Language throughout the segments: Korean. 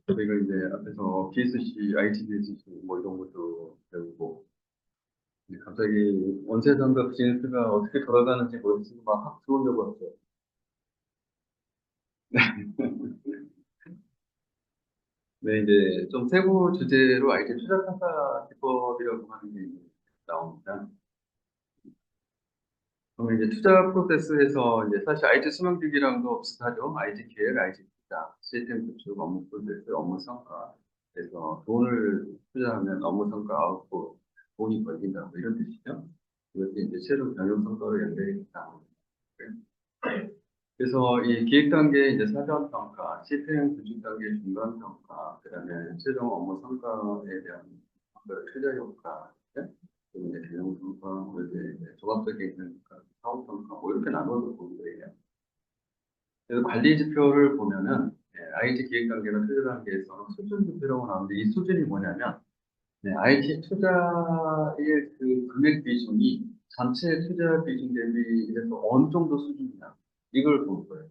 저희가 이제 앞에서 BSC, ITBSC 뭐 이런 것도 배우고, 갑자기 원세상과 비즈니스가 어떻게 돌아가는지 모르겠어서 막확 들어오려고 하죠. 네, 이제 좀 세부 주제로 IT 투자 평가 기법이라고 하는 게 이제 나옵니다. 그러면 이제 투자 프로세스에서 이제 사실 IT 수명주기랑도 비슷하죠. IT 기획, IT 투자, 시스템 구축, 업무 프로세스, 업무 성과. 그래서 돈을 투자하면 업무 성과 아웃풋, 돈이 벌린다, 뭐 이런 뜻이죠. 이것이 이제 최종 경영 성과로 연결이 된다. 그래서 이 기획 단계 이제 사전 평가, 시스템 구축 단계 중간 평가, 그다음에 최종 업무 성과에 대한 평가, 투자 효과, 네? 그리고 이제 경영 평가, 뭐 이제 종합적인 평가, 사업 평가, 뭐 이렇게 나눠서 보는 거예요. 그래서 관리 지표를 보면은 IT 기획 단계나 투자 단계에서는 수준 지표라고 나오는데 이 수준이 뭐냐면 IT 투자의 그 금액 비중이 전체 투자 비중 대비해서 어느 정도 수준이냐 이걸 볼 거예요.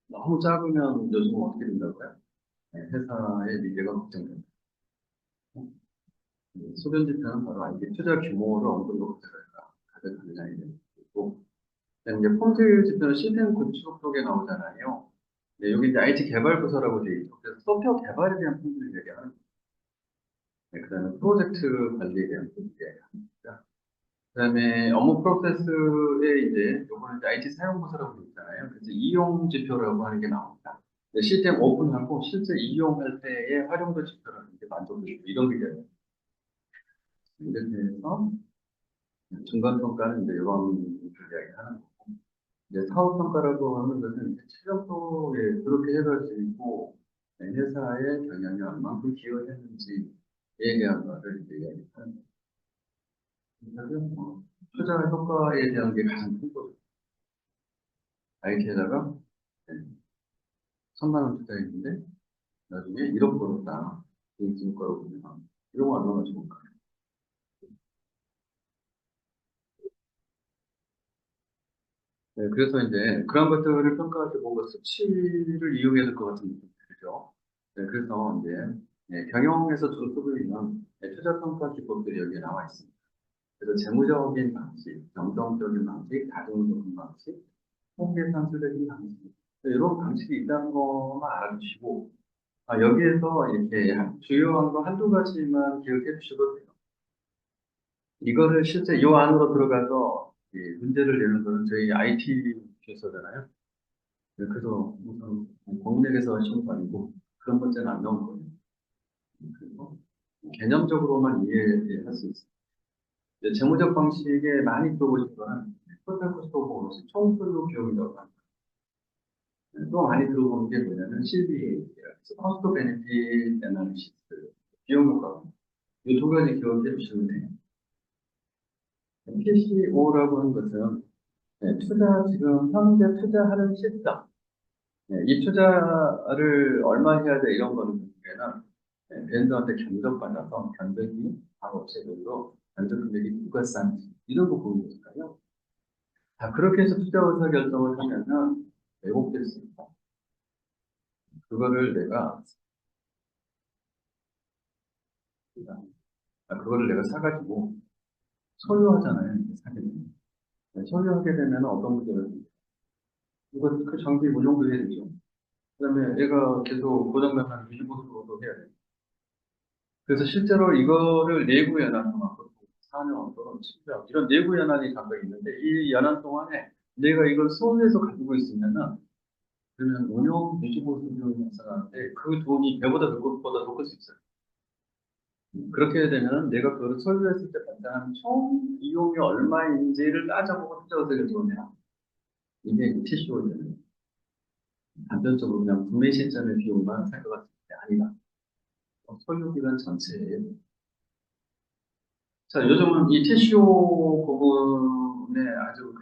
너무 작으면 요즘 어떻게 된다고요? 회사의 미래가 걱정된다. 수변 지표는 바로 IT 투자 규모를 어느 정도 가져가느냐에 대한 거고, 그다음에 이제 폰트 지표는 시스템 구축 쪽에 나오잖아요. 네, 여기 이제 IT 개발 부서라고 되어 있죠. 그래서 소프트웨어 개발에 대한 폰트를 얘기하는 거예요. 네, 그다음에 프로젝트 관리에 대한 폰트를 얘기합니다. 그다음에 업무 프로세스에 이제 요거는 이제 IT 사용 부서라고 되어 있잖아요. 그래서 이용 지표라고 하는 게 나옵니다. 네, 시스템 오픈하고 실제 이용할 때의 활용도 지표라는 게 만족도 이런 게 돼요. 이렇게 해서 중간 평가는 이제 이런 이야기하는 거고, 이제 사후 평가라고 하는 것은 이제 최종적으로 그렇게 해가지고 회사의 경영이 얼만큼 기여했는지에 대한 거를 이제 이야기하는 거예요. 그래서 뭐 투자 효과에 대한 게 가장 큰 거죠. IT에다가 1,000만 원 투자했는데 나중에 1억 벌었다. 인증 거로 보면 이런 거 얼마나 좋을까? 네, 그래서 이제 그런 것들을 평가할 때 뭔가 수치를 이용해야 될 것 같은 느낌이 들죠. 네, 그래서 이제 경영에서 주로 쓰고 있는 투자 평가 기법들이 여기에 나와 있습니다. 그래서 재무적인 방식, 정성적인 방식, 다중적인 방식, 통계산술적인 방식, 네, 이런 방식이 있다는 것만 알아두시고 여기에서 이렇게 주요한 거 한두 가지만 기억해 주셔도 돼요. 이거를 실제 이 안으로 들어가서 문제를 내는 거는 저희 IT 교수잖아요. 그래서 우선 공력에서 하시는 거 아니고 그런 문제는 안 나올 거예요. 그리고 개념적으로만 이해할 수 있어요. 이제 재무적 방식에 많이 들어보신 거는 토탈 코스트 오브 오너십 총소요 비용이라고 합니다. 또 많이 들어보는 게 뭐냐면 CBA, 코스트 베네핏 애널리시스, 비용 효과. 이 두 가지 기억해 주시면 돼요. PCO라고 하는 것은 지금 현재 투자하는 시점, 이 투자를 얼마 해야 돼 이런 거는 결국에는 벤더한테 견적받아서 견적이 각 업체별로 견적 금액이 누가 싼지 이런 거 보는 거니까요. 자, 그렇게 해서 투자 의사 결정을 하면은 왜곡될 수 있다. 그거를 내가 그거를 내가 사가지고 소유하잖아요. 사기는. 소유하게 되면 어떤 문제가 생겨요? 이거 그 장비 운용도 해야 되죠. 그다음에 얘가 계속 고장나면 유지보수도 해야 돼요. 그래서 실제로 이거를 내부 연한 동안, 4년 또는 7년, 이런 내부 연한이 잠깐 있는데, 이 연한 동안에 내가 이걸 소유해서 가지고 있으면은, 그러면 운용 유지보수 비용이 발생하는데, 그 돈이 배보다 그것보다 더 클 수 있어요. 그렇게 되면은 내가 그걸 소유했을 때 발생하는 총 비용이 얼마인지를 따져보고 투자가 되게 좋네요. 이게 TCO잖아요. 단편적으로 그냥 구매 시점의 비용만 생각했을 때 아니다. 소유 기간 전체에 자, 요즘은 이 TCO 부분에 아주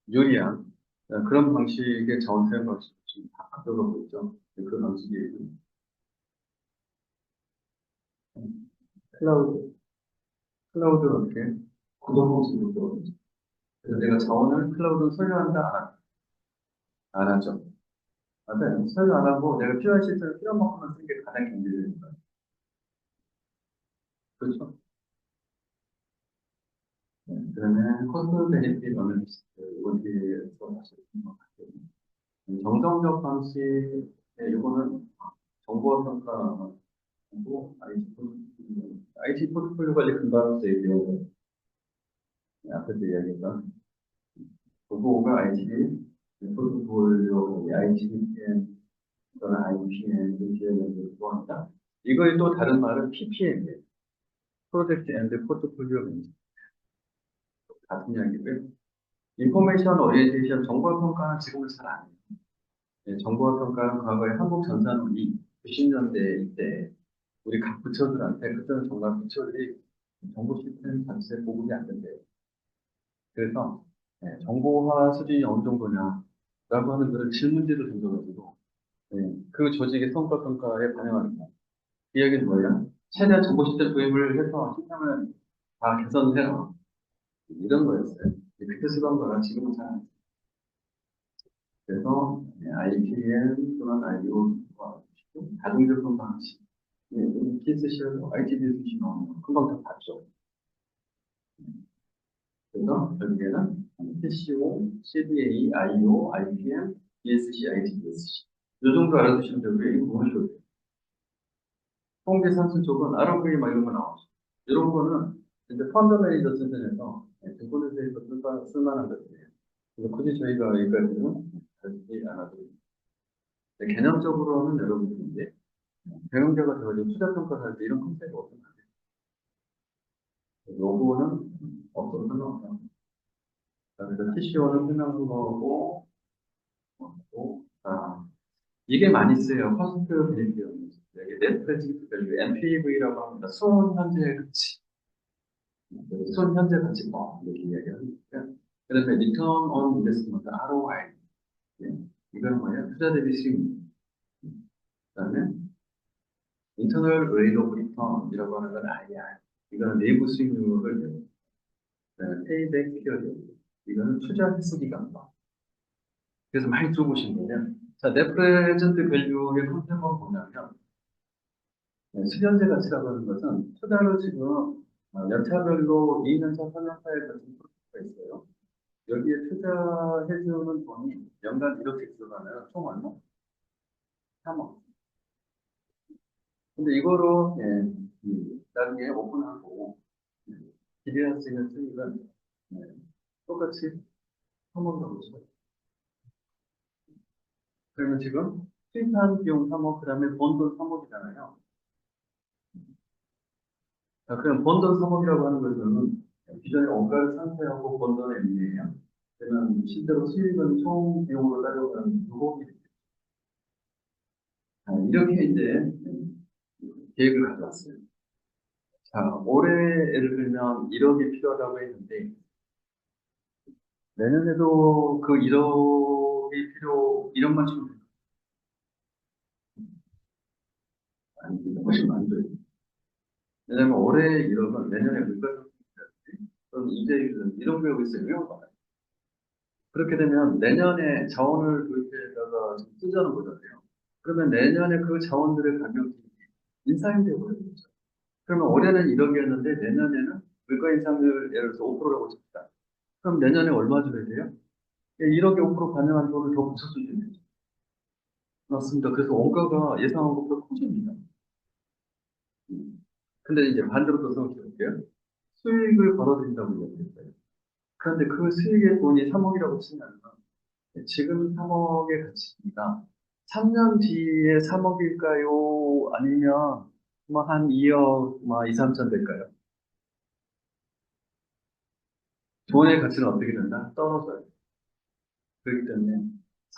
유리한 그런 방식의 자원 사용 방식이 지금 다 바뀌어가고 있죠. 그 방식이 클라우드, 클라우드는 어떻게 구동 방식으로 들어오죠. 그래서 내가 자원을 클라우드를 소유한다, 안 하죠. 맞아요. 설명 안 하고 내가 필요한 시스템을 필요한 만큼만 쓰는 게 가장 경제적인 거예요. 그렇죠? 네, 그러면 코스트 베네핏 어널리시스 어디에서 하시는 것 같아요. 정성적 방식의 이거는 정보 평가하고 IT 포트폴리오 관리 근방에서 얘기하고 앞에서 이야기했던 그거가 IT 포트폴리오 ITPM 또는 IPM 이렇게 얘기합니다. 이거의 또 다른 말은 PPM이에요. 프로젝트 앤드 포트폴리오 매니저 같은 이야기고요. 인포메이션 오리엔테이션 정보 평가는 지금은 잘 안 해요. 네, 정보 평가는 과거에 한국전산원이 90년대 이때 우리 각 부처들한테 그때는 정말 부처들이 정보 시스템 자체 보급이 안 된대요. 그래서 정보화 수준이 어느 정도냐 라고 하는 그런 질문지를 던져가지고 그 조직의 성과 평가에 반영하는 거예요. 이 이야기는 뭐예요? 최대한 정보 시스템 도입을 해서 시스템을 다 개선해라. 이런 거였어요. 그때 쓰던 거랑 지금은 잘 안 써요. 그래서 IPM 또는 IO와 다중제품 방식, PSC하고 ITDS 나오는 거 금방 다 봤죠. 그래서 결국에는 PCO, CDA, IO, IPM, ESC, ITDS. 이 정도 알아두시면 되고요. 이거 보셔도 돼요. 통계산수 쪽은 ROV 막 이런 거 나오죠. 이런 거는 이제 펀드 매니저 수준에서 두분에 대해서 쓸만한 것들이에요. 그래서 굳이 저희가 여기까지는 다루지 않아도 개념적으로는 여러분들인데 경영자가 되어지고 투자평가를 할 때 이런 컨셉이 없으면 안 돼요. 요거는 없어도 상관없어요. 그래서 TCO는 끝난 거고, 이게 많이 쓰여요. 커스트 베니피트. 여기 net present value, NPV라고 합니다. 손 현재 가치. 손 현재 가치 뭐 이렇게 이야기하니까. 그다음에 return on investment, ROI. 예. 이건 뭐예요? 투자 대비 수익. 그다음에 internal rate of return이라고 하는 건 IR. 이거는 내부 수익률을 페이백 피어드. 이거는 투자 횟수 기간과. 그래서 많이 들어보신 거예요. 자, net present value의 컨셉은 뭐냐면 수변제 가치라고 하는 것은 투자를 지금 연차별로 2년차, 3년차에 거친 프로젝트가 있어요. 여기에 투자해주는 돈이 연간 이렇게 들어가면 총 얼마? 3억. 근데 이거로 나중에 오픈하고 기대할 수 있는 수익은 예, 똑같이 3억이라고 쳐요. 그러면 지금 투입한 비용 3억, 그 다음에 번 돈 3억이잖아요. 자, 그럼 번 돈 3억이라고 하는 것은 기존의 원가를 상쇄하고 번 돈의 의미예요. 그러면 실제로 수익은 총 비용으로 따져보면 6억이 됩니다. 이렇게 이제 계획을 가져왔어요. 자, 올해 예를 들면 1억이 필요하다고 했는데 내년에도 그 1억이 1억만 주면 돼요. 아니, 훨씬 많이 줘요. 왜냐면 올해 1억은 내년에 물가 상승이라든지 또는 이자율은 이런 구역이 있어요. 위험하다. 그렇게 되면 내년에 자원을 도입해다가 좀 쓰자는 거잖아요. 그러면 내년에 그 자원들의 가격이 인상이 되어버리는 거죠. 그러면 올해는 1억이었는데 내년에는 물가 인상률 예를 들어서 5%라고 칩시다. 그럼 내년에 얼마 줘야 돼요? 1억에 5% 반영한 돈을 더 붙여주면 되죠. 맞습니다. 그래서 원가가 예상한 것보다 커집니다. 근데 이제 반대로 또 생각해 볼게요. 수익을 벌어들인다고 이야기했어요. 그런데 그 수익의 돈이 3억이라고 치면 지금 3억의 가치입니다. 3년 뒤에 3억일까요? 아니면 뭐 한 2억, 뭐 2, 3천 될까요? 돈의 가치는 어떻게 된다? 떨어져요. 그렇기 때문에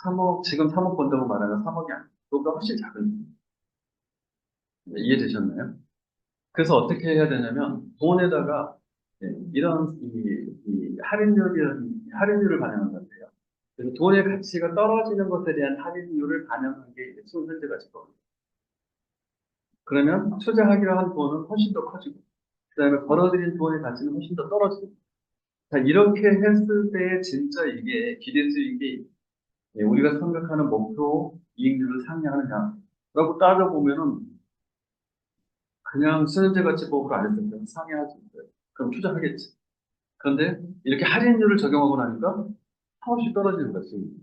3억, 지금 3억 번다고 말하면 3억이 아니에요. 그거보다 훨씬 작은. 이해되셨나요? 그래서 어떻게 해야 되냐면 돈에다가 이런 할인율을 반영한 건데요. 그래서 돈의 가치가 떨어지는 것에 대한 할인율을 반영한 게 이제 순현재 가치거든요. 그러면 투자하기로 한 돈은 훨씬 더 커지고, 그 다음에 벌어들인 돈의 가치는 훨씬 더 떨어지고. 자, 이렇게 했을 때 진짜 이게 기대 수익이 우리가 생각하는 목표 이익률을 상회하느냐라고 따져보면은 그냥 수면제가치법으로 안 했을 때는 상회하지. 그럼 투자하겠지. 그런데 이렇게 할인율을 적용하고 나니까 턱없이 떨어지는 거지.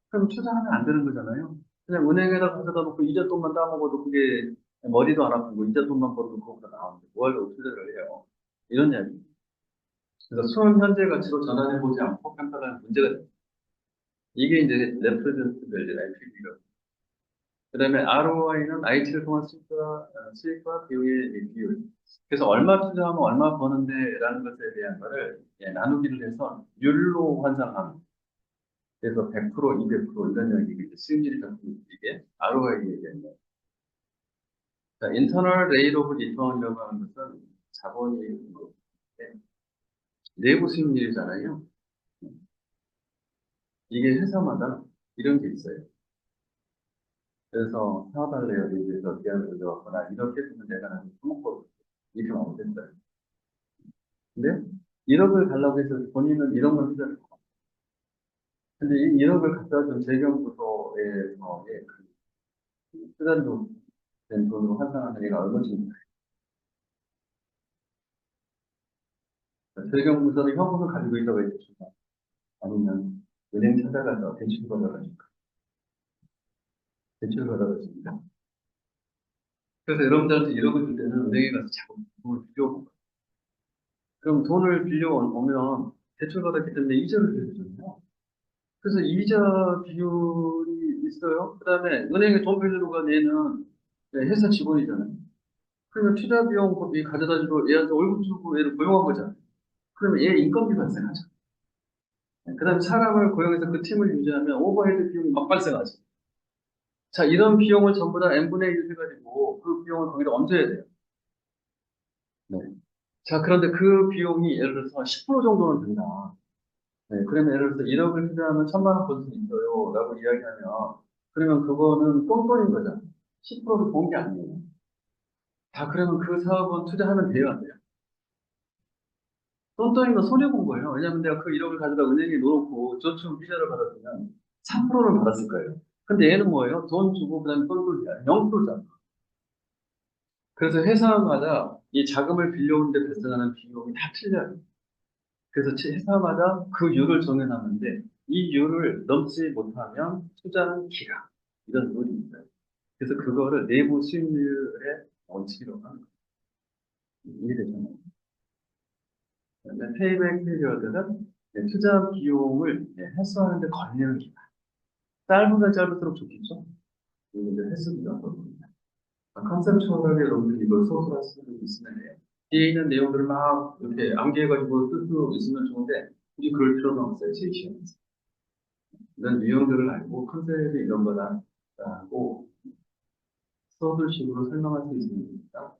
그럼 투자하면 안 되는 거잖아요. 그냥 은행에다 가져다 놓고 이자 돈만 따먹어도 그게 머리도 안 아프고 이자 돈만 벌어도 그거가 나오는데 뭘 투자를 해요. 이런 이야기. 그래서 수원 현재 가치로 전환해보지 않고 평가하는 문제가 됩니다. 이게 이제 레프레젠트 밸류, NPV가. 그 다음에 ROI는 IT를 통한 수익과 비용의 비율. 그래서 얼마 투자하면 얼마 버는데라는 것에 대한 거를 나누기를 해서 율로 환산하는. 그래서 100%, 200% 이런 얘기가 수익률이 적은 이게 ROI 얘기하는 거예요. 자, 인터널 레이트 오브 리턴이라고 하는 것은 자본이 뭐, 내부 수익률이잖아요. 이게 회사마다 이런 게 있어요. 그래서 사업할래요. 여기에서 기한을 들어왔거나 이렇게 되면 내가 나중에 품목법 이렇게 하면 됐어요. 근데 1억을 달라고 해서 본인은 1억만 투자를 하고 근데 이 1억을 갖다 준 재경부서에서의 그 투자로 된 돈으로 환산하는 애가 얼마쯤 재경부서는 현금을 가지고 있다고 해주시나 아니면 은행 찾아가서 대출 받아가지고 대출 받아가집니다. 그래서 여러분들한테 1억을 줄 때는 은행에 가서 자꾸 돈을 빌려오고 그럼 돈을 빌려오면 대출 받았기 때문에 이자를 줘야 되잖아요. 그래서 이자 비율이 있어요. 그 다음에 은행에 돈 빌리러 간 얘는 회사 직원이잖아요. 그러면 투자 비용이 가져다 주고 얘한테 월급 주고 얘를 고용한 거잖아요. 그러면 얘 인건비 발생하죠. 그 다음에 사람을 고용해서 그 팀을 유지하면 오버헤드 비용이 막 발생하죠. 자, 이런 비용을 전부 다 n분의 1 해가지고 그 비용을 거기다 얹어야 돼요. 네. 자, 그런데 그 비용이 예를 들어서 10% 정도는 된다. 네, 그러면 예를 들어서 1억을 투자하면 1,000만 원 벌 수 있어요. 라고 이야기하면, 그러면 그거는 똥돈인 거잖아요. 10%를 본 게 아니에요. 다 그러면 그 사업은 투자하면 돼요, 안 돼요? 똥돈이면 손해본 거예요. 왜냐면 내가 그 1억을 가져다 은행에 넣어놓고 저축 이자를 받았으면 3%를 받았을 거예요. 근데 얘는 뭐예요? 돈 주고 그다음에 똥돈이야. 0%잖아. 그래서 회사마다 이 자금을 빌려오는데 발생하는 비용이 다 틀려요. 그래서 회사마다 그 율을 정해놨는데 이 율을 넘지 못하면 투자는 기각 이런 룰입니다. 그래서 그거를 내부 수익률의 원칙이라고 하는 거예요. 이해되잖아요. 그다음에 페이백 피리어드는 투자 비용을 회수하는데 걸리는 기간. 짧으면 짧을수록 좋겠죠? 이게 이제 횟수비가 거든요. 컨셉추얼하게 여러분들이 이걸 소스할 수 있으면 돼요. 뒤에 있는 내용들을 막 이렇게 암기해가지고 쓸 수 있으면 좋은데 굳이 그럴 필요는 없어요. 제 시험에서. 이런 유형들을 알고 컨셉이 이런 거다라고 수업을식으로 설명할 수 있습니다.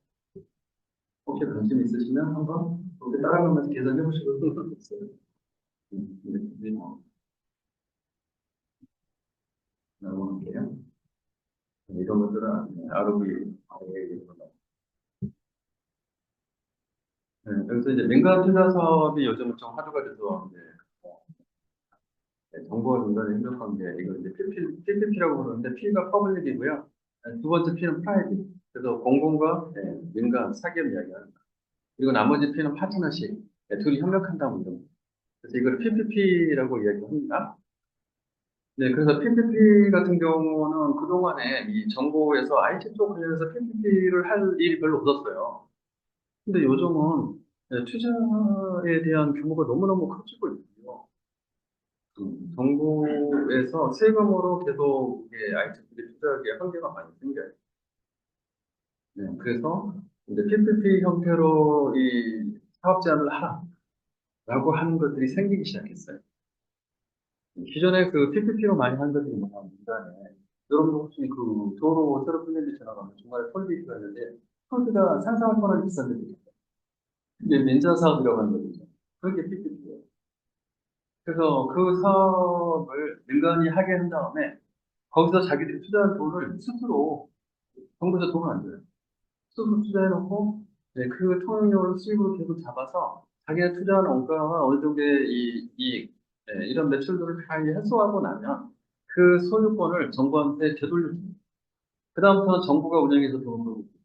혹시 관심 있으시면 한번 그렇게 따라가면서 계산해 보시고 있어요. 네, 넘어갈게요. 이런 것들은 ROE, 그래서 이제 민간 투자 사업이 요즘 좀 화두가 돼서 이제 정보와 민간의 협력 관계 이거 이제 PPP라고 부르는데 P가 퍼블릭이고요. 두 번째 P는 프라이빗. 그래서 공공과 민간 사기업 이야기하는 거. 그리고 나머지 P는 파트너십. 둘이 협력한다고 이런 거. 그래서 이걸 PPP라고 이야기합니다. 네, 그래서 PPP 같은 경우는 그동안에 이 정부에서 IT 쪽 관련해서 PPP를 할 일이 별로 없었어요. 근데 요즘은 투자에 대한 규모가 너무너무 커지고 있고요. 정부에서 세금으로 계속 이게 IT들이 투자하기에 한계가 많이 생겨요. 네, 그래서 이제 PPP 형태로 이 사업 제한을 하라라고 하는 것들이 생기기 시작했어요. 기존에 그 PPP로 많이 하는 것들이 뭐냐면 민간에 여러분 혹시 그 도로 새로 뚫린 데 지나가면 중간에 톨게이트가 있는데 톨게이트가 상상할 뻔한 비싼 데도 있어요. 이게 민자 사업이라고 하는 거죠. 그게 PPP예요. 그래서 그 사업을 민간이 하게 한 다음에 거기서 자기들이 투자한 돈을 스스로 정부에서 돈을 안 줘요. 스스로 투자해놓고 그 통행료를 수익으로 계속 잡아서 자기가 투자한 원가와 어느 정도의 이익 이런 매출들을 다 해소하고 나면 그 소유권을 정부한테 되돌려줍니다. 그다음부터는 정부가 운영해서 돈을 벌고 있죠.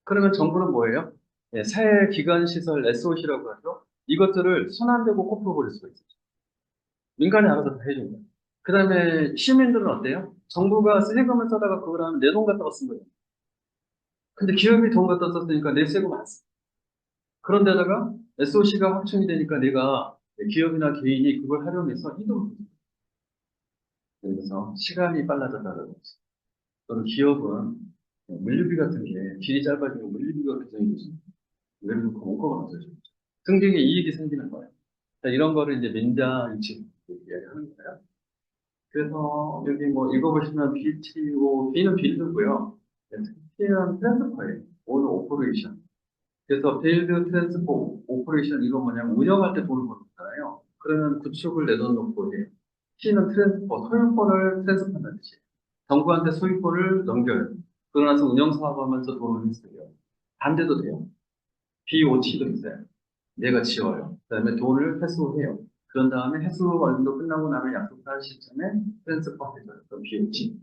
그러면 정부는 뭐예요? 예, 새 기관 시설 SOC라고 하죠. 이것들을 손 안 대고 꼽아버릴 수가 있어요. 민간이 알아서 다 해줍니다. 그다음에 시민들은 어때요? 정부가 세금을 써다가 그걸 하면 내 돈 갖다가 쓴 거예요. 근데 기업이 돈 갖다 썼으니까 내 세금 안 써. 그런데다가 SOC가 확충이 되니까 내가 기업이나 개인이 그걸 활용해서 이득을 보죠. 그래서 시간이 빨라졌다는 거지. 또는 기업은 물류비 같은 게 길이 짧아지면 물류비가 굉장히 되죠. 예를 들어 원가가 낮아지죠. 승진에 이익이 생기는 거예요. 자, 이런 거를 이제 민자 유치 이야기하는 거예요. 그래서 여기 뭐 읽어보시면 BTO, B는 빌드고요. T는 트랜스퍼예요. 오늘 오퍼레이션. 그래서 빌드 트랜스포 오퍼레이션 이거 뭐냐면 운영할 때 돈을 버는 거잖아요. 그러면 구축을 내놓고 해요. T는 트랜스포 소유권을 트랜스포한다는 뜻이에요. 정부한테 소유권을 넘겨요. 그러고 나서 운영 사업하면서 돈을 쓰요. 반대도 돼요. BOT도 있어요. 내가 지어요. 그다음에 돈을 회수해요. 그런 다음에 회수 완도 끝나고 나면 약속할 시점에 트랜스포 해줘요. 그 BOT.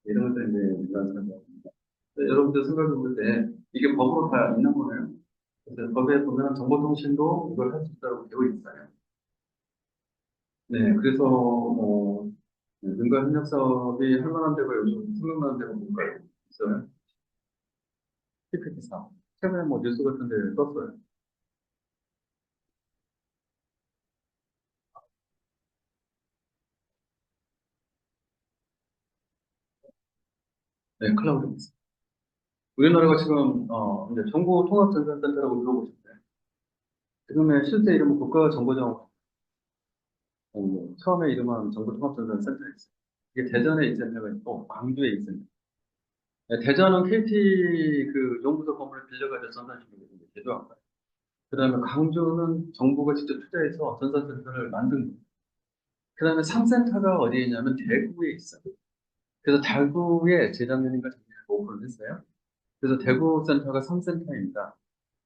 이런 것들 이제 우리가 생각합니다. 여러분들 생각해 볼 때 이게 법으로 다 있는 거예요. 그래서 법에 보면 정보통신도 이걸 할 수 있다고 되어 있어요. 네, 그래서 민간 협력 사업이 할 만한 데가 요즘 생각나는 데가 뭔가요? 있어요? PPT 사업. 최근에 뭐 뉴스 같은 데 떴어요. 네, 클라우드. 우리나라가 지금 이제 정보통합전산센터라고 들어보셨어요? 지금의 실제 이름은 국가정보정보. 처음에 이름은 정보통합전산센터였어요. 이게 대전에 있는 센터가 있고 광주에 있는 센터. 네, 대전은 KT 그 연구소 건물을 빌려가지고 전산실을 개조한 거예요. 그다음에 광주는 정부가 직접 투자해서 전산센터를 만든 거예요. 그다음에 3센터가 어디에 있냐면 대구에 있어요. 그래서 대구에 재작년인가 작년에 오픈을 했어요. 그래서 대구 센터가 3센터입니다.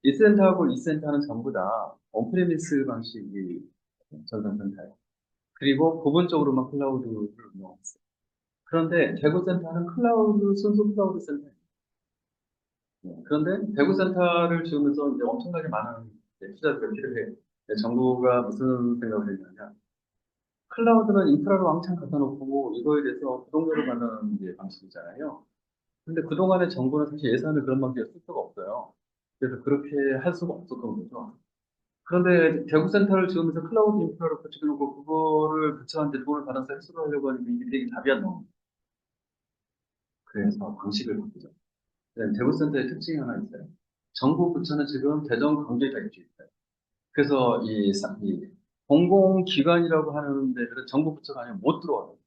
1센터하고 2센터는 전부 다 온프리미스 방식이 전산센터예요. 그리고 부분적으로만 클라우드를 운영했어요. 그런데 대구 센터는 클라우드, 순수 클라우드 센터예요. 그런데 대구 센터를 지으면서 이제 엄청나게 많은 투자가 필요해요. 정부가 무슨 생각을 했냐면, 클라우드는 인프라를 왕창 갖다 놓고 이거에 대해서 구독료를 받는 이제 방식이잖아요. 근데 그동안에 정부는 사실 예산을 그런 방식에 쓸 수가 없어요. 그래서 그렇게 할 수가 없었던 거죠. 그런데 대구 센터를 지으면서 클라우드 인프라를 구축해놓고 그거를 부처한테 돈을 받아서 해소를 하려고 하니까 이게 되게 답이 안 나옵니다. 그래서 방식을 바꾸죠. 대구 센터의 특징이 하나 있어요. 정부 부처는 지금 대전 광주에 다 있죠. 그래서 이 공공기관이라고 하는 데들은 정부 부처가 아니면 못 들어와요.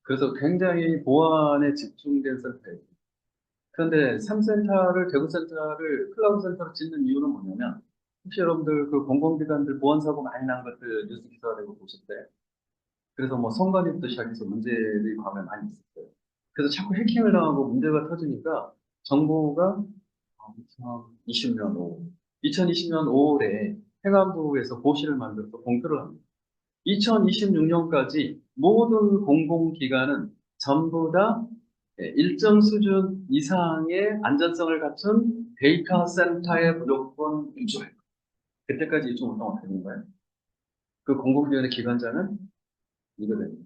그래서 굉장히 보안에 집중된 센터예요. 그런데 3센터를, 대구 센터를 클라우드 센터로 짓는 이유는 뭐냐면, 혹시 여러분들 그 공공기관들 보안사고 많이 난 것들 뉴스 기사가 되고 보셨어요? 그래서 뭐 선관위부터 시작해서 문제들이 과거에 많이 있었어요. 그래서 자꾸 해킹을 당하고 문제가 터지니까 정부가 2020년 5월, 2020년 5월에 행안부에서 고시를 만들어서 공표를 합니다. 2026년까지 모든 공공기관은 전부 다 일정 수준 이상의 안전성을 갖춘 데이터 센터에 무조건 유조해요. 그때까지 유조 못하면 어떻게 되는 거예요? 그 공공기관의 기관장은 이거 됩니다.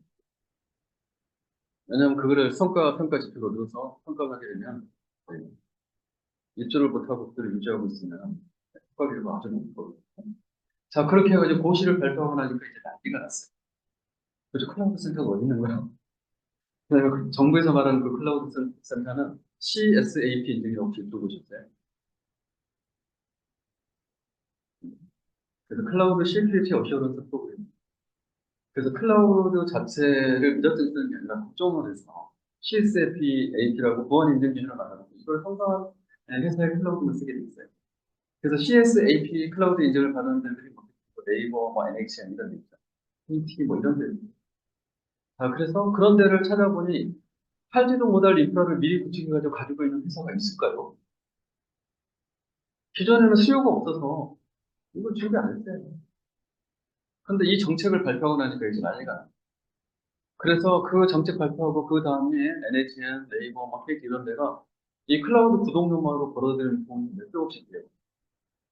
왜냐하면 그거를 성과 평가 지표로 넣어서 평가하게 되면 네, 입주를 못하고 그들을 유지하고 있으면 효과 비율가 아주 높거든요. 자, 그렇게 해가지고 고시를 발표하고 나니까 이제 난리가 났어요. 그래서 클라우드 센터가 어디 있는 거야? 왜냐면 그 정부에서 말하는 그 클라우드 센터는 CSAP 인증이 혹시 들어보셨어요? 그래서 클라우드 시큐리티 어시어런스 프로그램. 그래서 클라우드 자체를 무작정 쓰는 게 아니라 국정원에서 CSAP라고 보안 인증 기준을 만들고 이걸 성공한 회사의 클라우드를 쓰게 돼 있어요. 그래서 CSAP 클라우드 인증을 받는 데들이 뭐 네이버, 뭐 NHN 이런 데 있죠. PT 뭐 이런 데. 아, 그래서 그런 데를 찾아보니 팔지도 못할 인프라를 미리 구축해가지고 가지고 있는 회사가 있을까요? 기존에는 수요가 없어서 이걸 준비 안 했어요. 근데 이 정책을 발표하고 나니까 이제 난리가 나요. 그래서 그 정책 발표하고 그 다음에 NHN, 네이버, 막 KT 이런 데가 이 클라우드 구독료만으로 벌어들이는 돈이 몇백억씩 돼요.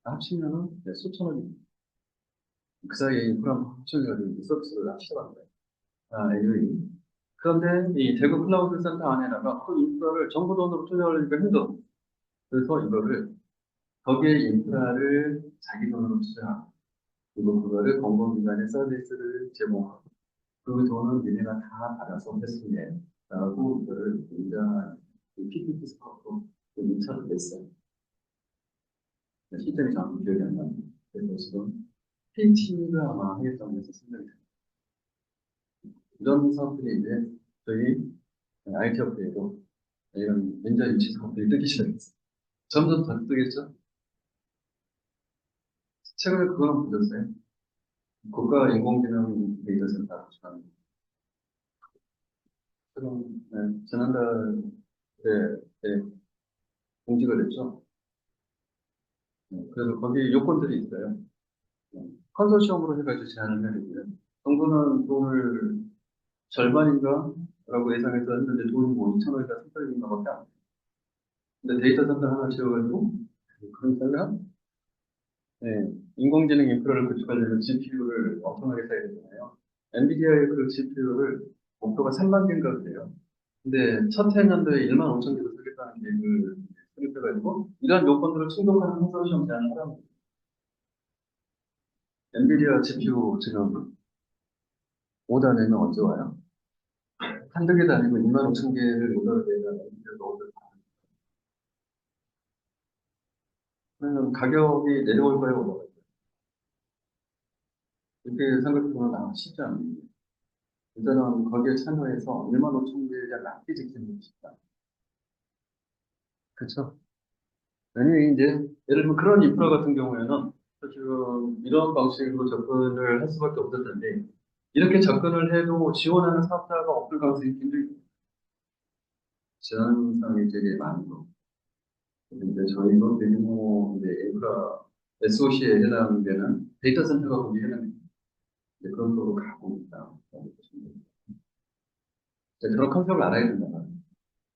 합치면은 네, 수천억입니다. 그 사이에 인프라 합쳐가지고 이 서비스를 합치더라는 거예요. AUE. 그런데 이 대구 클라우드 센터 안에다가 그 인프라를 정부 돈으로 투자하려니까 힘들어. 그래서 이거를 거기에 인프라를 자기 돈으로 투자하고 그리고 그거를 공공기관에 서비스를 제공하고 그 돈은 니네가 다 받아서 했으면 라고 이거를 굉장히 PPT 스코어로 인차를 냈어요. 시점이 정확히 기억이 안 나는데 그래서 지금 PT를 아마 하겠다고 해서 생각이 듭니다. 이런 사업들이 이제 저희 IT 업계에도 이런 민자 유치 사업들이 뜨기 시작했어요. 점점 더 뜨겠죠? 최근에 그거는 보셨어요? 국가 인공지능 데이터 센터 구축하는 그런 지난달에 네, 공지가 됐죠. 그래서 거기 요건들이 있어요. 컨소시엄으로 해가지고 제안을 해야 되고요. 정부는 돈을 절반인가? 라고 예상해서 했는데 돈이 뭐 2천억인가 3천억인가 밖에 안 돼요. 근데 데이터 센터 하나 지어가지고 그러니까 네, 인공지능 인프라를 구축하려면 GPU를 엄청나게 써야 되잖아요. 엔비디아의 그 GPU를 목표가 3만 개인가 그래요. 근데 첫 해년도에 1만 5천 개도 쓰겠다는 계획을 수립해가지고 이러한 요건들을 충족하는 컨소시엄 제안을 하랍니다. 엔비디아 GPU 지금 오더 내면 언제 와요? 한두 개도 아니고 2만 5천 개를 오더를 내면 엔비디아가 오더를 받는 그러면 가격이 내려올까요? 올라갈까요? 이렇게 생각해보면 쉽지 않은데 일단은 거기에 참여해서 1만 5천 개에 대한 납기 지키는 것이다. 그렇죠? 왜냐면 이제 예를 들면 그런 인프라 같은 경우에는 지금 이런 방식으로 접근을 할 수밖에 없을 텐데 이렇게 접근을 해도 지원하는 사업자가 없을 가능성이 굉장히 제한상이 되게 많은 거. 근데 저희도 대규모 이제 인프라 SOC에 해당하는 데는 데이터 센터가 거기 해당됩니다. 이제 그런 쪽으로 가고 있다. 그런 컨셉을 알아야 된다.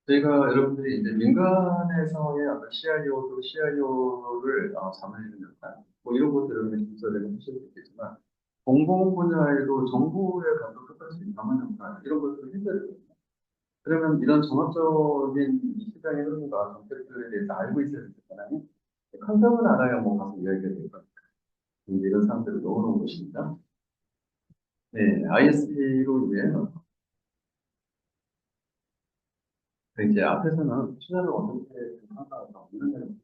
저희가 여러분들이 이제 민간에서의 어떤 CIO를 잡아내는 역할, 뭐 이런 것들을 기술을 하실 수 있겠지만, 공공 분야에도 정부의 감독 똑같이 담은 역할, 이런 것들을 해줘야 되거든요. 그러면 이런 종합적인 이 시장의 흐름과 정책들에 대해서 알고 있어야 되잖아요. 컨셉을 알아야 뭐 가서 이야기가 될 거니까. 근데 이런 사람들을 넣어놓은 것입니다. 네, ISP로 이제, 이제 앞에서는 투자를 어떻게 한다, 이런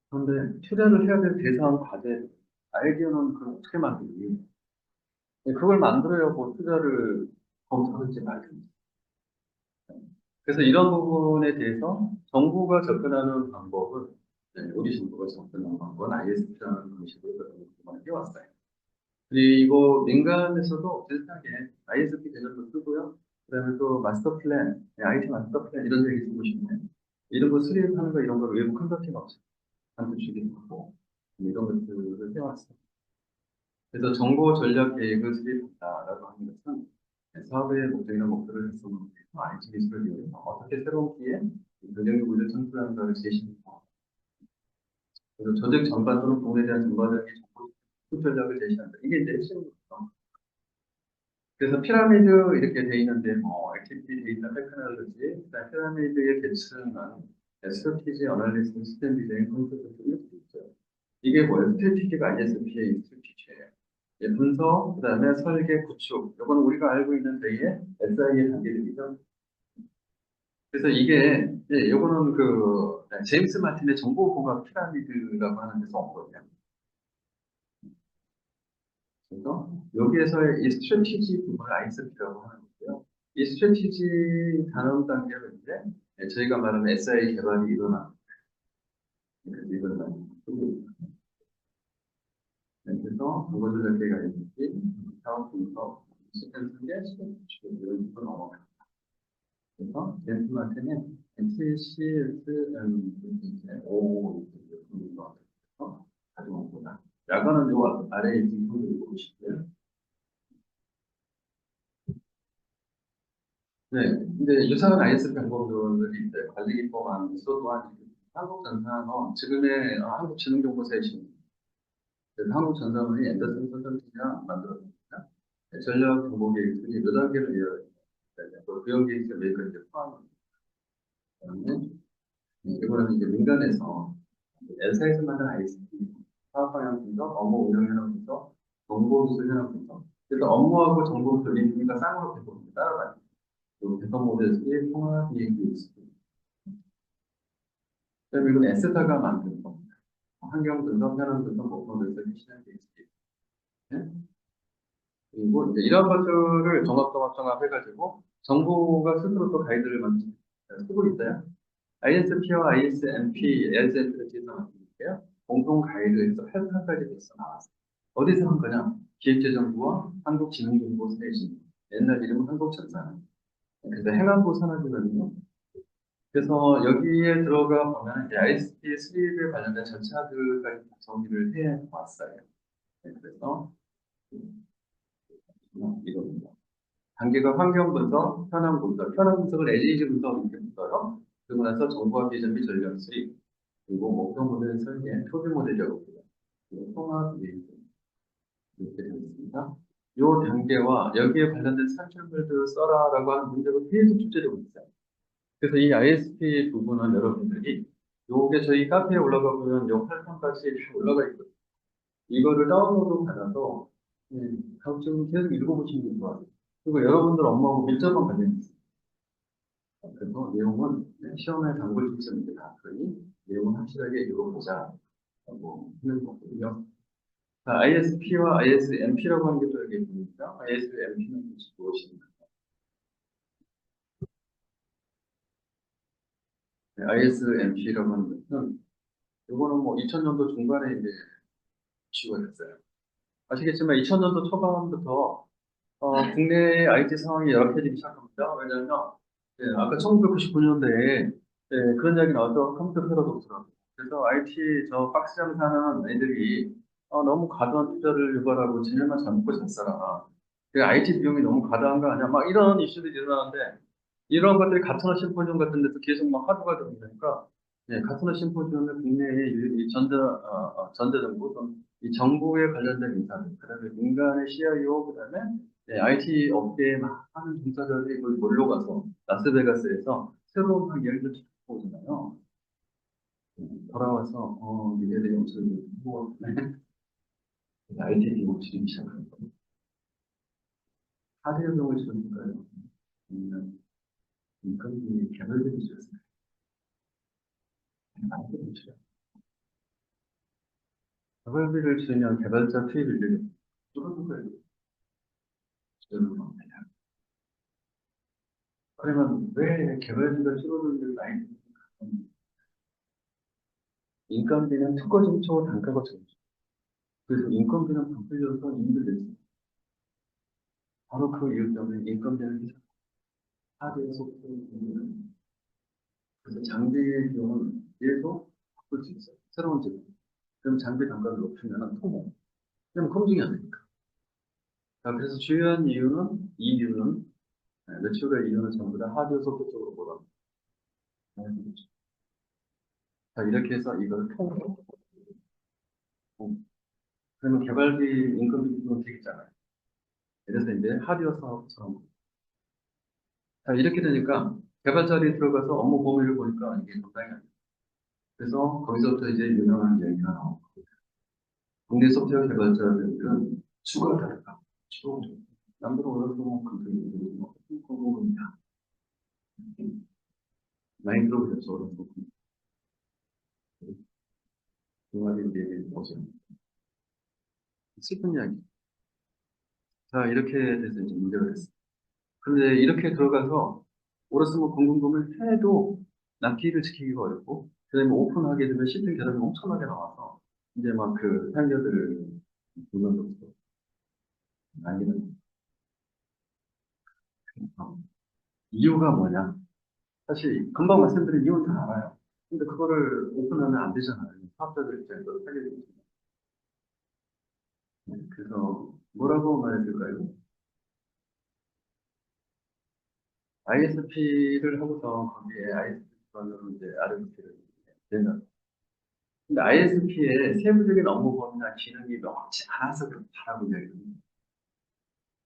그런데 투자를 해야 될 대상 과제, 아이디어는 그걸 어떻게 만들니? 그걸 만들어야 뭐 투자를 검토할지 말든지. 그래서 이런 부분에 대해서 정부가 접근하는 방법은, 우리 정부가 접근하는 방법은 ISP라는 방식으로 그동안 해왔어요. 그리고 민간에서도 비슷하게 ISP 개념도 쓰고요. 그다음에 또 마스터 플랜, IT 마스터 플랜 이런 얘기 쓰고 싶네요. 이런 거 수립하는 거 이런 거 외부 컨설팅 없이 한테 주기도 하고 이런 것들을 해왔어요. 그래서 정보 전략 계획을 수립한다라고 하는 것은 사업의 목적이나 목표를 달성하기 위해서 IT 기술을 이용해서 어떻게 새로운 기회, 경쟁력 우위를 창출하는가를 제시합니다. 그래서 조직 전반 또는 부문에 대한 전반적인 정보 전략을 제시한다. 이게 이제 핵심이죠. 그래서 피라미드 이렇게 돼 있는데 뭐 액티비티 데이터 테크놀로지, 그다음 피라미드의 계층은 스트래티지 어널리스트 시스템 디자인 콘서트 이렇게 돼 있죠. 이게 뭐예요? 스트래티지가 ISP의 스트래티지예요. 예, 분석, 그다음에 설계, 구축. 이건 우리가 알고 있는 데의 SI의 단계들이죠. 그래서 이게 요거는 제임스 마틴의 정보공학 피라미드라고 하는 데서 온 거예요. 그래서 여기에서의 이 스트래티지 부분을 ISP라고 하는 거고요. 이 스트래티지 다음 단계는 이제 저희가 말하는 SI 개발이 일어나는 거예요. 그래서 정보 전략계가 있는지 사업 분석, 시스템 설계, 시스템 구축 이런 부분 넘어가요. 그래서 젠틀한테는 NCCS5 분석 가져온 거다. 야간은 요 아래에 딩크를 보고 싶고요. 네, 근데 유사한 IS 병법들이 이제 관리 기법 안에서 또한 한국전산은 지금의 한국지능정보사의 신 그래서 한국전산원이 앤더슨 컨설팅이랑 만들었습니다. 네, 전략 정보 계획들이 몇 단계를 이어야 그 구형 계획서 메이커에 포함합니다. 그다음에 이거는 이제 민간에서 엘사에서 만든 ISP 사업 방향 분석, 업무 운영 현황 분석, 정보 기술 현황 분석. 그래서 업무하고 정보 기술이니까 쌍으로 배포를 따라가요. 그리고 배송 모델 수의 통합 비행기 있습니다. 그다음에 이건 에스사가 만든 겁니다. 환경 분석, 현황 분석, 목표 분석, 시장 계획. 그리고 이제 이런 것들을 종합해가지고 정부가 스스로 또 가이드를 쓰고 있어요. ISP와 ISMP, LZ를 제정했는데요. 공통 가이드에서 8편까지 돼서 나왔어요. 어디서 한 거냐? 기획재정부와 한국지능정보센터, 옛날 이름은 한국전산. 그래서 행안부 산하기관이요. 그래서 여기에 들어가 보면 이제 ISP 수립에 관련된 절차들까지 정리를 해 왔어요. 네, 그래서 이겁니다. 단계가 환경 분석, 현황 분석, 현황 분석을 LEG 분석 이렇게 붙어요. 그러고 나서 정보화 비전 및 전략 수립, 그리고 목표 모델 설계, 표준 모델 작업, 그리고 통합 비행 이렇게 되어 있습니다. 이 단계와 여기에 관련된 산출물들을 써라라고 하는 문제가 계속 출제되고 있어요. 그래서 이 ISP 부분은 여러분들이 요게 저희 카페에 올라가 보면 요 8편까지 올라가 있거든요. 이거를 다운로드 받아서 좀 계속 읽어보시는 게 좋아요. 그리고 여러분들 업무하고 밀접한 관련이 있어요. 그래서 내용은 시험에 담글 직전인데 그러니 내용은 확실하게 읽어보자. 뭐 하는 거거든요. ISP와 ISMP라고 하는 게 또 여기 있습니다. ISMP는 무엇입니까? ISMP라고 하는 것은 이거는 뭐 2000년도 중반에 이제 이슈가 됐어요. 아시겠지만 2000년도 초반부터 국내 IT 상황이 열악해지기 시작합니다. 왜냐하면 아까 1999년대에 그런 이야기 나와서 컴퓨터 패러독스라고. 그래서 IT 저 박스장 사는 애들이 너무 과도한 투자를 유발하고 지네만 잘 먹고 잘 살아. 그 IT 비용이 너무 과다한 거 아니야? 막 이런 이슈들이 일어나는데 이런 것들이 가트너 심포지엄 같은 데서 계속 막 화두가 되니까 가트너 심포지엄을 국내의 이 전자정부 또는 이 정부에 관련된 인사들, 그다음에 민간의 CIO, 그다음에 IT 업계에 많은 종사자들이 거기 몰려가서 라스베가스에서 새로운 한계를 찾고 오잖아요. 돌아와서 니네들이 엄청 무거웠네. IT 비용을 줄이기 시작하는 거예요. 하드웨어 비용을 줄이니까요. 아니면 인건비 개발비를 줄였어요. 많이 줄여요. 개발비를 줄이면 개발자 투입 인력이 줄어든 거예요. 줄어든 겁니다. 그러면 왜 개발비가 줄어드는지 많이 인건비는 특허 정초 단가가 정초. 그래서 인건비는 부풀려서 임대를 냈어요. 바로 그 이유 때문에 인건비는 하드웨어 소프트웨어 그래서 장비의 비용은 계속 바꿀 수 있어요. 새로운 제품. 그럼 장비 단가를 높이면 토목. 그럼 검증이 안 되니까. 자, 그래서 주요한 이유는 이 이유는 매출의 이유는 전부 다 하드웨어 소프트 쪽으로 보다. 자, 이렇게 해서 이걸 통으로 그러면 개발비 인건비 비용은 되겠잖아요. 그래서 이제 하드웨어 사업처럼 자, 이렇게 되니까 개발자들이 들어가서 업무 범위를 보니까 이게 정상이 아니에요. 그래서 거기서부터 이제 유명한 이야기가 나오고 국내 소프트웨어 개발자들은 추가 다르다. 추가 남들은 어려서 뭐 그게 궁금합니다. 많이 들어보셨죠? 어려서 그 말이 이제 뭐죠? 슬픈 이야기. 자, 이렇게 돼서 이제 문제가 됐어요. 근데 이렇게 들어가서 오랫동안 공공금을 해도 납기를 지키기가 어렵고, 그다음에 오픈하게 되면 시스템 결함이 엄청나게 나와서 이제 막 그 사용자들을 불만으로서 아니면 이유가 뭐냐? 사실 금방 말씀드린 이유는 다 알아요. 근데 그거를 오픈하면 안 되잖아요. 사업자들 입장에서 살려주고. 그래서 뭐라고 말해줄까요? ISP를 하고서 거기에 ISP 기반으로 이제 RFP를 내는. 근데 ISP의 세부적인 업무 범위나 기능이 명확치 않아서 그렇다라고 이야기합니다.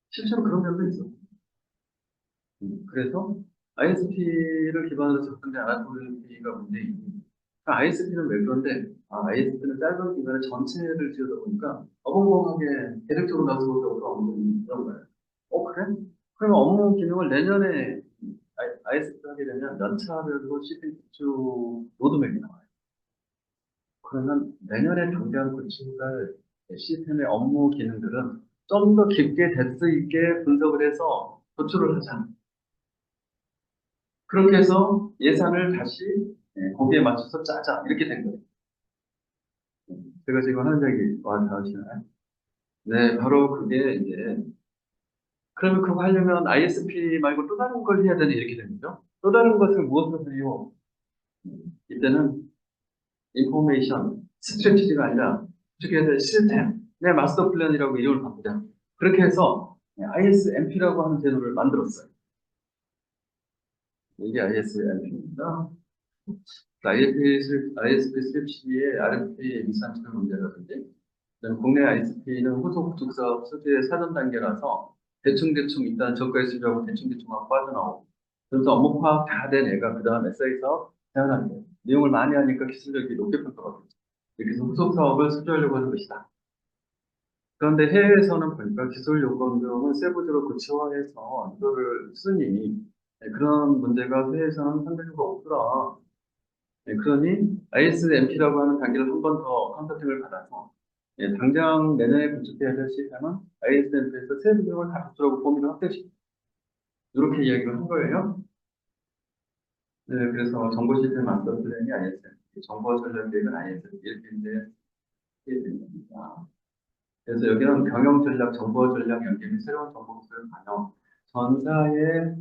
실제로 그런 면도 있어. 그래서 ISP를 기반으로 접근된 RFP가 문제이니, ISP는 왜 그런데, ISP는 짧은 기간에 전체를 지어다 보니까 어벙벙하게 계획적으로 나서고서 업무 그런 거예요. 그래? 그러면 업무 기능을 내년에 ISP 하게 되면 연차별로 시스템 구축 로드맵이 나와요. 그러면 내년에 당장 구축할 시스템의 업무 기능들은 좀 더 깊게 데プ 있게 분석을 해서 도출을 하자. 그렇게 해서 예산을 다시 거기에 맞춰서 짜자. 이렇게 된 거예요. 제가 지금 하는 얘기 와닿으시나요? 네, 바로 그게 이제, 그러면 그거 하려면 ISP 말고 또 다른 걸 해야 되는 이렇게 되는 거죠. 또 다른 것을 무엇으로 해요? 이때는 인포메이션, 스트래티지가 아니라 어떻게 해야 돼? 시스템, 내 마스터 플랜이라고 이름을 바꾸자. 그렇게 해서 ISMP라고 하는 제도를 만들었어요. 이게 ISMP입니다. ISP 스트래티지의 RFP 미산치는 문제라든지, 그다음에 국내 ISP는 후속 축사 수주의 사전 단계라서 대충대충 일단 저가에 쓰려고 대충대충 하고 빠져나오고, 그래서 업무 파악 다 된 애가 그 다음 SI에서 제안하는 거예요. 내용을 많이 하니까 기술력이 높게 평가받겠죠. 이렇게 해서 후속 사업을 수주하려고 하는 것이다. 그런데 해외에서는 보니까 기술 요건 등은 세부적으로 구체화해서 이거를 쓰니, 그런 문제가 해외에서는 상대적으로 없더라. 그러니 ISMP라고 하는 단계를 한 번 더 컨설팅을 받아서 당장 내년에 구축해야 될 시스템은 ISMP에서 세부 기능을 다 구축하고 범위를 확대시키고 이렇게 이야기를 한 거예요. 네, 그래서 정보 시스템 마스터 플랜이 ISMP, 정보 전략 계획은 ISMP 이렇게 이제 하게 됩니다. 그래서 여기는 경영 전략, 정보 전략 연계 및 새로운 정보 기술 반영, 전사의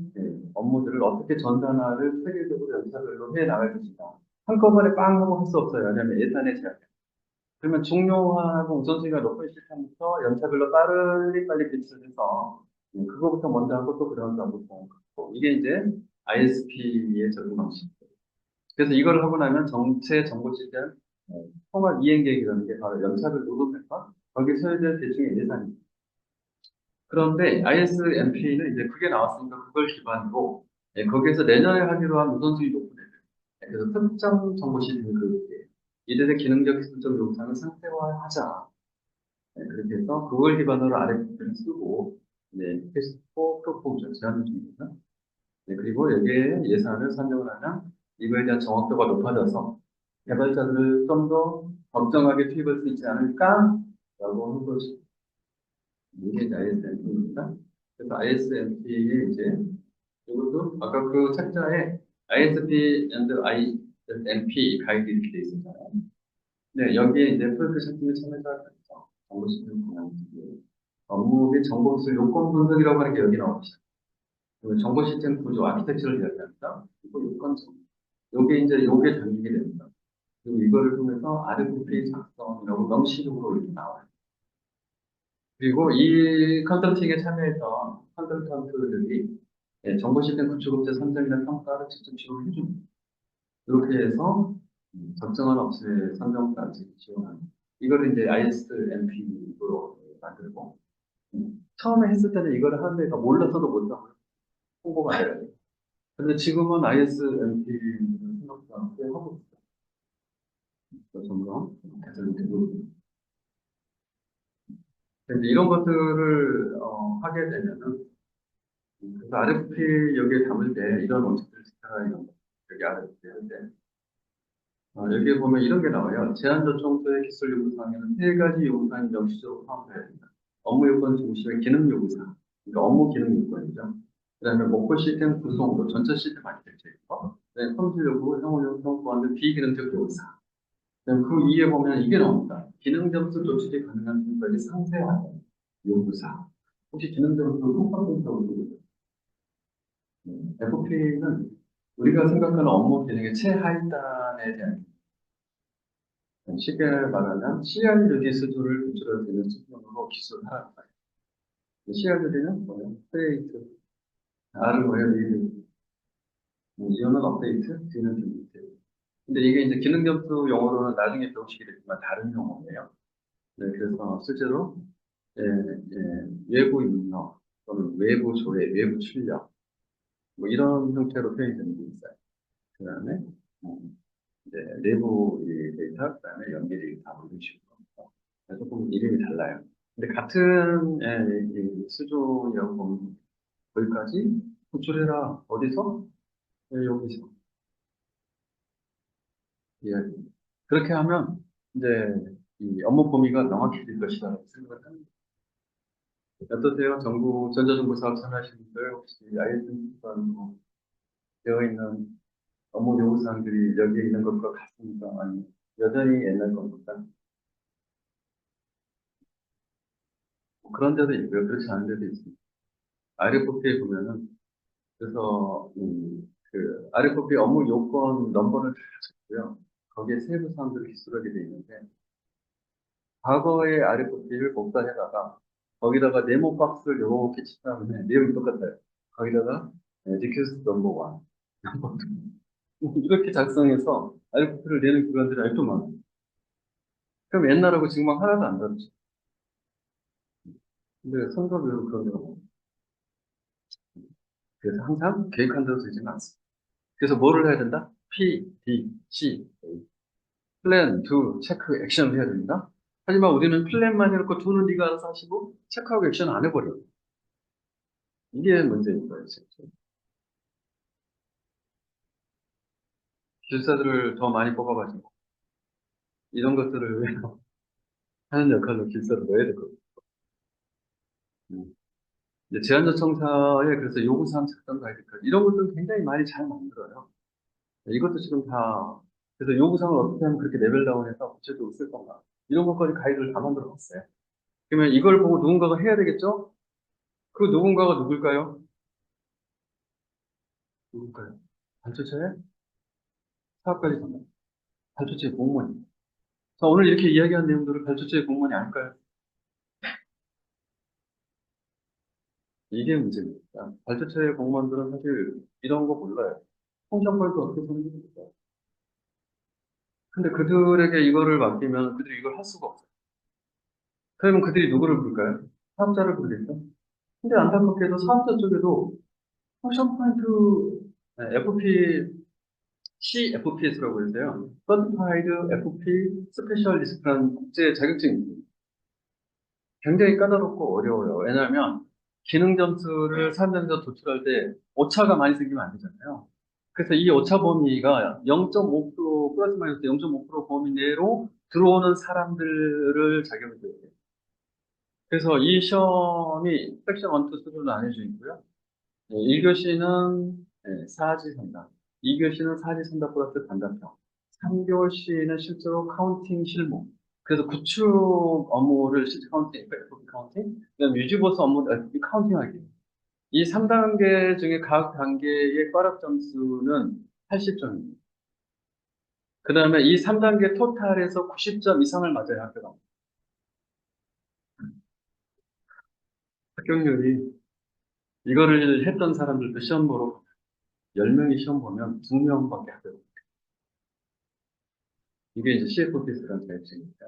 업무들을 어떻게 전산화를 체계적으로 연차별로 해 나갈 것인가. 한꺼번에 빵 하고 할 수 없어요. 왜냐하면 예산의 제약. 그러면 중요하고 우선순위가 높은 시스템부터 연차별로 빨리 배치를 해서 그거부터 먼저 하고 또 그런 다음부터 하고 이게 이제 ISP의 적용 방식. 그래서 이걸 하고 나면 정체 정보 시스템 통합 이행 계획이라는 게 바로 연차별 노동해서 거기에 소요될 대충의 예산입니다. 그런데 ISMP는 이제 그게 나왔으니까 그걸 기반으로 거기에서 내년에 하기로 한 우선순위 높은 애들. 그래서 특정 정보 시스템 이들의 기능적 기술적 요구사항을 상태화하자. 그렇게 해서 그걸 기반으로 RFP를 쓰고, 테스트 프로포즈 제안을 줍니다. 그리고 여기에 예산을 산정을 하면 이거에 대한 정확도가 높아져서 개발자들을 좀 더 적정하게 투입할 수 있지 않을까? 라고 한 것이, 이게 이제 ISMP입니다. 그래서 ISMP의 이제, 이것도 아까 그 책자에 ISP and ISMP 가이드 이렇게 돼 있었잖아요. 네, 여기에 이제 프로젝트 상품의 참여자가 있죠. 정보 시스템 분야, 업무 및 정보 기술 요건 분석이라고 하는 게 여기 나오죠. 그리고 정보 시스템 구조, 아키텍처를 이야기합니다. 그리고 요건 정 요게 이제 요게 담기게 됩니다. 그리고 이거를 통해서 RFP 작성이라고 명시적으로 이렇게 나와요. 그리고 이 컨설팅에 참여했던 컨설턴트들이 정보 시스템 구축업체 선정이나 평가를 직접 지원해 줍니다. 이렇게 해서 적정한 업체 선정까지 지원하는 이거를 이제 ISMP로 만들고 처음에 했을 때는 이걸 하는 데가 몰라서도 못하고 홍보가 안 돼요. 근데 지금은 ISMP를 생각보다 꽤 하고 있어요. 점점 개선이 되고 있습니다. 근데 이런 것들을 하게 되면은 그래서 RFP 여기에 담을 때 이런 원칙들을 지켜야 이런 거 여기 RFP 할때 여기에 보면 이런 게 나와요. 제한 요청서의 기술 요구사항에는 세 가지 요구사항이 명시적으로 포함되어야 된다. 업무 요건 중심의 기능 요구사항, 그러니까 업무 기능 요건이죠. 그다음에 목표 시스템 구성도 전체 시스템 아키텍처이고, 그다음에 품질 요구, 사용 요구, 보완된 비기능적 요구사항. 그다음에 그 위에 보면 이게 나옵니다. 기능 점수 조출이 가능한 순까지 상세한 요구사항. 혹시 기능 점수 통합점수라고 부르죠? FP는 우리가 생각하는 업무 기능의 최하위단에 대한 쉽게 말하면 CRUD 수준을 도출할 수 있는 수준으로 기술하라. CRUD는 뭐예요? 크리에이트, R을 뭐예요? 리드. 이거는 업데이트, 뒤는 딜리트. 근데 이게 이제 기능 점수 용어로는 나중에 배우시게 되지만 다른 용어예요. 네, 그래서 실제로 외부 입력 또는 외부 조회, 외부 출력 뭐 이런 형태로 표현이 되는 게 있어요. 그 다음에 이제 내부 이 데이터, 그 다음에 연계 데이터 뭐 이런 식으로 조금 이름이 달라요. 근데 같은 이 수준이라고 보면 거기까지 호출해라. 어디서? 여기서. 예. 그렇게 하면 이제 이 업무 범위가 명확해질 것이라고 생각을 합니다. 어떠세요? 정부, 전자정부 사업 참여하시는 분들 혹시 ISM 뭐 되어 있는 업무 요구사항들이 여기에 있는 것과 같습니까? 아니면 여전히 옛날 겁니까? 뭐 그런 데도 있고요. 그렇지 않은 데도 있습니다. RFP에 보면은 그래서 그 RFP 업무 요건 넘버를 다 적고요. 거기에 세부 사항들을 기술하게 돼 있는데 과거의 RFP를 복사해다가 거기다가 네모 박스를 이렇게 친 다음에 내용이 똑같아요. 거기다가 리퀘스트 넘버 원, 넘버 투 이렇게 작성해서 RFP를 내는 기관들이 아직도 많아요. 그럼 옛날하고 지금 하나도 안 다르죠. 근데 선거별로 그런 데가 많아요. 그래서 항상 계획한 대로 되지는 않습니다. 그래서 뭐를 해야 된다? P, D, C, A. 플랜, 두, 체크, 액션을 해야 됩니다. 하지만 우리는 플랜만 해놓고 두는 네가 알아서 하시고 체크하고 액션 안 해버려요. 이게 문제인 거예요, 지금. 기술사들을 더 많이 뽑아가지고 이런 것들을 하는 역할로 기술사를 넣어야 될 거예요. 이제 제안요청사에 그래서 요구사항 작성 가이드까지 이런 것들은 굉장히 많이 잘 만들어요. 이것도 지금 다 그래서 요구사항을 어떻게 하면 그렇게 레벨 다운해서 구체적으로 쓸 건가 이런 것까지 가이드를 다 만들어 놨어요. 그러면 이걸 보고 누군가가 해야 되겠죠? 그 누군가가 누굴까요? 누굴까요? 발주처의 사업관리 담당, 발주처의 공무원입니다. 자, 오늘 이렇게 이야기한 내용들을 발주처의 공무원이 아닐까요? 이게 문제입니다. 발주처의 공무원들은 사실 이런 거 몰라요. 통장 벌도 어떻게 되는지 몰라요. 근데 그들에게 이거를 맡기면 그들이 이걸 할 수가 없어요. 그러면 그들이 누구를 부를까요? 사업자를 부르겠죠? 근데 안타깝게도 사업자 쪽에도 펑션 포인트 FP, CFPS라고 해서요. Certified FP Specialist라는 국제 자격증이 있습니다. 굉장히 까다롭고 어려워요. 왜냐하면 기능 점수를 사람들에서 도출할 때 오차가 많이 생기면 안 되잖아요. 그래서 이 오차 범위가 0.5% 플러스 마이너스 0.5% 범위 내로 들어오는 사람들을 자격을 줘야 돼요. 그래서 이 시험이 섹션 1, 2, 3로 나뉘어져 있고요. 1교시는 사지선다, 2교시는 사지선다 플러스 단답형, 3교시는 실제로 카운팅 실무. 그래서 구축 업무를 실제 카운팅, FP 카운팅, 그다음 유지보수 업무 FP 카운팅하기. 이 3단계 중에 각 단계의 꽈락 점수는 80점입니다. 그 다음에 이 3단계 토탈에서 90점 이상을 맞아야 학교가. 합격률이 이거를 했던 사람들도 시험 보러 10명이 시험 보면 2명밖에 합격. 이게 이제 CFPS라는 자격증입니다.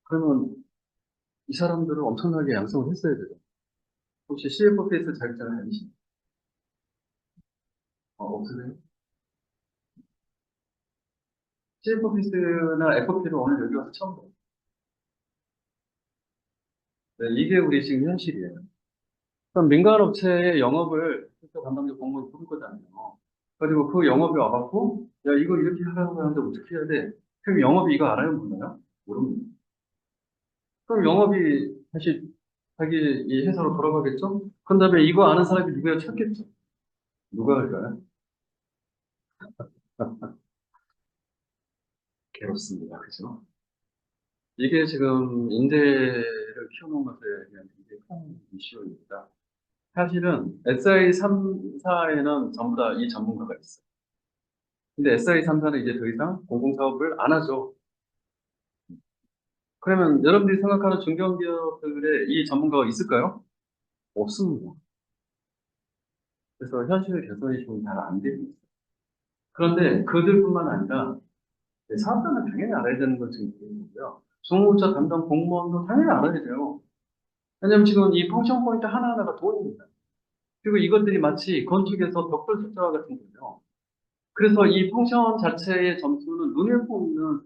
그러면 이 사람들을 엄청나게 양성을 했어야 되죠. 혹시 CFPS 자격증을 아니십니까? 없으세요? CFPS나 FP를 오늘 여기 와서 처음 봐요. 네, 이게 우리 지금 현실이에요. 그럼 민간 업체의 영업을 실제 담당자 공무원이 부를 거잖아요. 그리고 그 영업이 와갖고, 야, 이거 이렇게 하라고 하는데 어떻게 해야 돼? 그럼 영업이 이거 알아요? 몰라요? 모릅니다. 그럼 영업이 다시 자기 이 회사로 돌아가겠죠? 그 다음에 이거 아는 사람이 누구야 찾겠죠? 누가 할까요? 괴롭습니다. 그죠? 이게 지금 인재를 키워놓은 것에 대한 굉장히 큰 이슈입니다. 사실은 SI 3사에는 전부 다 이 전문가가 있어요. 근데 SI 3사는 이제 더 이상 공공사업을 안 하죠. 그러면 여러분들이 생각하는 중견기업들에 이 전문가가 있을까요? 없습니다. 그래서 현실 개선이 좀 잘 안 되고 있어요. 그런데 그들뿐만 아니라 사업자는 당연히 알아야 되는 건 지금 거고요. 중공업자 담당 공무원도 당연히 알아야 돼요. 왜냐면 지금 이 펑션 포인트 하나하나가 돈입니다. 그리고 이것들이 마치 건축에서 벽돌 숫자와 같은 거예요. 그래서 이 펑션 자체의 점수는 눈에 보이는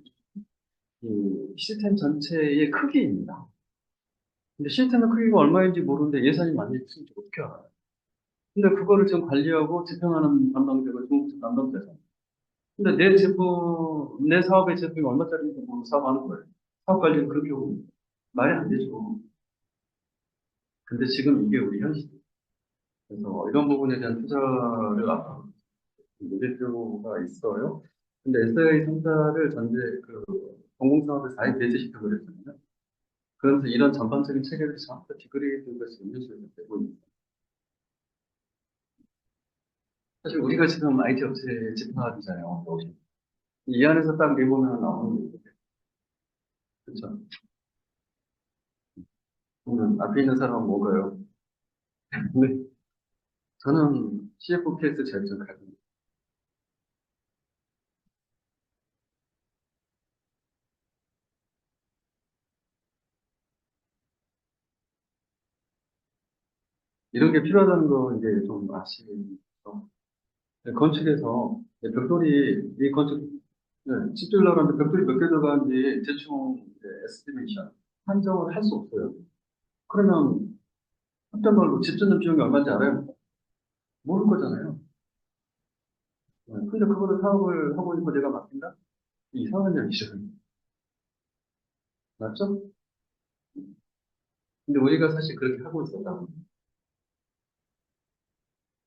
이 시스템 전체의 크기입니다. 근데 시스템의 크기가 얼마인지 모르는데 예산이 많이 있는지 어떻게 알아요? 근데 그거를 지금 관리하고 집행하는 담당자가 중국집 담당자잖아요. 근데 내 제품, 내 사업의 제품이 얼마짜리인지 모르고 사업하는 거예요. 사업 관리는 그렇게 하고 말이 안 되죠. 근데 지금 이게 우리 현실이에요. 그래서 이런 부분에 대한 투자를 아까 모델표가 있어요. 근데 SI 상사를 전제 공공사업에 4인 배제시켜 버렸잖아요. 그러면서 이런 전반적인 체계를 정확히 디그레이드가 지금 현실에서 되고 있습니다. 사실 우리가 지금 IT 업체 집합이잖아요. 이 안에서 딱 내보면 나오는 거예요. 그렇죠? 그러면 앞에 있는 사람은 뭔가요? 근데 저는 CF 케이스 제일 좀 가지고 이런 게 필요하다는 거 이제 좀 아시죠? 건축에서 벽돌이 이 건축 집 주려고 하는데 벽돌이 몇 개 들어가는지 대충 에스티메이션 한정을 할 수 없어요. 그러면 한편말로 집 짓는 비용이 얼마인지 알아요? 모를 거잖아요. 근데 그거를 사업을 하고 있고 내가 맡긴다? 이상한 얘기죠. 맞죠? 근데 우리가 사실 그렇게 하고 있었다.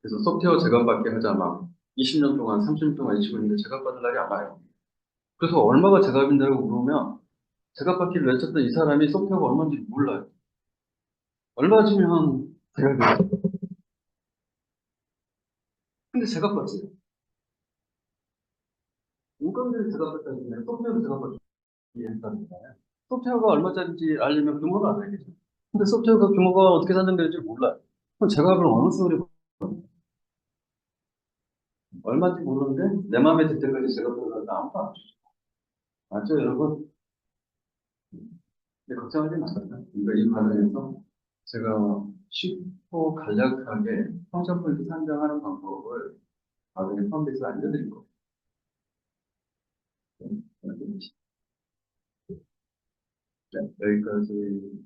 그래서 소프트웨어 제값받게 하자 막 20년 동안, 30년 동안 이치고 있는데 제값받을 날이 안 와요. 그래서 얼마가 제값인다고 물으면 제값받기를 외쳤던 이 사람이 소프트웨어가 얼마인지 몰라요. 얼마 주면 제값이 근데 제값받지. 인건비를 제값받다는 게 소프트웨어를 제값받기 위해서는 소프트웨어가 얼마짜리인지 알려면 규모가 알아야겠죠. 근데 소프트웨어가 규모가 어떻게 산정되는지 몰라요. 그럼 제값을 어느 순간에 얼마인지 모르는데 내 마음에 들 때까지 제값을 아무도 안 줘. 맞죠, 여러분? 근데 걱정하지 마세요. 그러니까 이 과정에서 제가 쉽고 간략하게 펑션 포인트 산정하는 방법을 과정에 펌베이스 알려드릴 거예요. 네, 여기까지